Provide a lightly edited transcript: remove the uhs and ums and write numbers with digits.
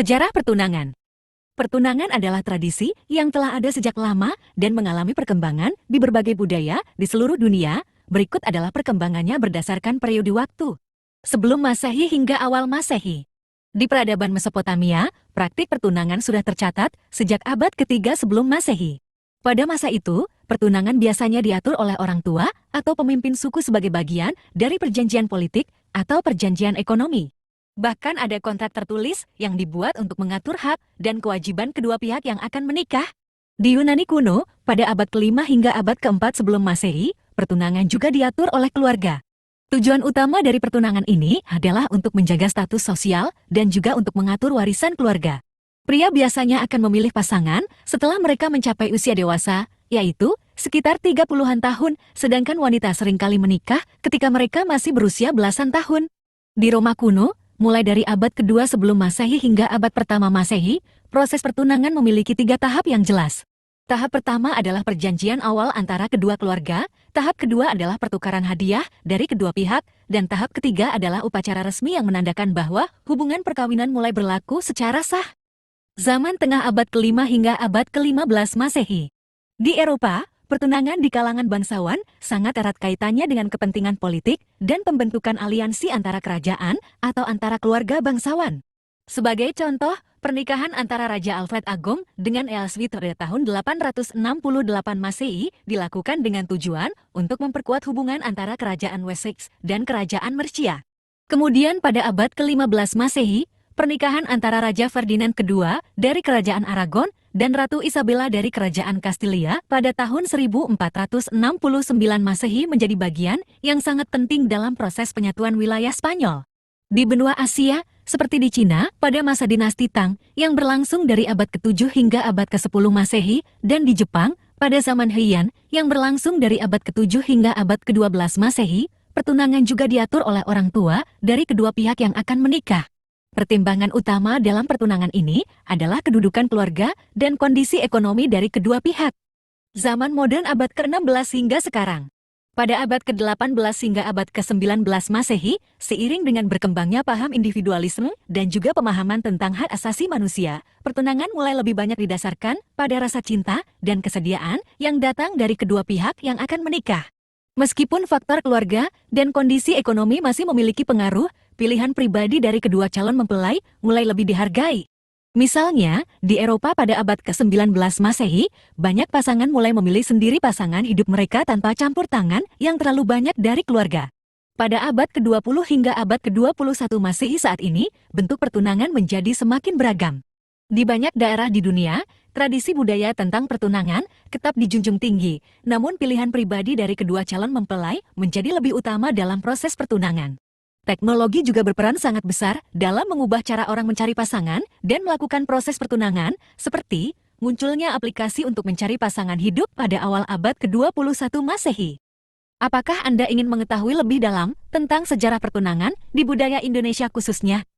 Sejarah pertunangan. Pertunangan adalah tradisi yang telah ada sejak lama dan mengalami perkembangan di berbagai budaya di seluruh dunia. Berikut adalah perkembangannya berdasarkan periode waktu. Sebelum Masehi hingga awal Masehi. Di peradaban Mesopotamia, praktik pertunangan sudah tercatat sejak abad ketiga sebelum Masehi. Pada masa itu, pertunangan biasanya diatur oleh orang tua atau pemimpin suku sebagai bagian dari perjanjian politik atau perjanjian ekonomi. Bahkan ada kontrak tertulis yang dibuat untuk mengatur hak dan kewajiban kedua pihak yang akan menikah. Di Yunani kuno, pada abad ke-5 hingga abad ke-4 sebelum Masehi, pertunangan juga diatur oleh keluarga. Tujuan utama dari pertunangan ini adalah untuk menjaga status sosial dan juga untuk mengatur warisan keluarga. Pria biasanya akan memilih pasangan setelah mereka mencapai usia dewasa, yaitu sekitar 30-an tahun, sedangkan wanita seringkali menikah ketika mereka masih berusia belasan tahun. Di Roma kuno, mulai dari abad kedua sebelum Masehi hingga abad pertama Masehi, proses pertunangan memiliki 3 tahap yang jelas. Tahap pertama adalah perjanjian awal antara kedua keluarga, tahap kedua adalah pertukaran hadiah dari kedua pihak, dan tahap ketiga adalah upacara resmi yang menandakan bahwa hubungan perkawinan mulai berlaku secara sah. Zaman Tengah abad ke-5 hingga abad ke-15 Masehi. Di Eropa, pertunangan di kalangan bangsawan sangat erat kaitannya dengan kepentingan politik dan pembentukan aliansi antara kerajaan atau antara keluarga bangsawan. Sebagai contoh, pernikahan antara Raja Alfred Agung dengan Elswith pada tahun 868 Masehi dilakukan dengan tujuan untuk memperkuat hubungan antara kerajaan Wessex dan kerajaan Mercia. Kemudian pada abad ke-15 Masehi, pernikahan antara Raja Ferdinand II dari kerajaan Aragon dan Ratu Isabella dari kerajaan Kastilia pada tahun 1469 Masehi menjadi bagian yang sangat penting dalam proses penyatuan wilayah Spanyol. Di benua Asia, seperti di Cina, pada masa dinasti Tang yang berlangsung dari abad ke-7 hingga abad ke-10 Masehi, dan di Jepang, pada zaman Heian yang berlangsung dari abad ke-7 hingga abad ke-12 Masehi, pertunangan juga diatur oleh orang tua dari kedua pihak yang akan menikah. Pertimbangan utama dalam pertunangan ini adalah kedudukan keluarga dan kondisi ekonomi dari kedua pihak. Zaman modern abad ke-16 hingga sekarang. Pada abad ke-18 hingga abad ke-19 Masehi, seiring dengan berkembangnya paham individualisme dan juga pemahaman tentang hak asasi manusia, pertunangan mulai lebih banyak didasarkan pada rasa cinta dan kesediaan yang datang dari kedua pihak yang akan menikah. Meskipun faktor keluarga dan kondisi ekonomi masih memiliki pengaruh, pilihan pribadi dari kedua calon mempelai mulai lebih dihargai. Misalnya, di Eropa pada abad ke-19 Masehi, banyak pasangan mulai memilih sendiri pasangan hidup mereka tanpa campur tangan yang terlalu banyak dari keluarga. Pada abad ke-20 hingga abad ke-21 Masehi saat ini, bentuk pertunangan menjadi semakin beragam. Di banyak daerah di dunia, tradisi budaya tentang pertunangan tetap dijunjung tinggi, namun pilihan pribadi dari kedua calon mempelai menjadi lebih utama dalam proses pertunangan. Teknologi juga berperan sangat besar dalam mengubah cara orang mencari pasangan dan melakukan proses pertunangan, seperti munculnya aplikasi untuk mencari pasangan hidup pada awal abad ke-21 Masehi. Apakah Anda ingin mengetahui lebih dalam tentang sejarah pertunangan di budaya Indonesia khususnya?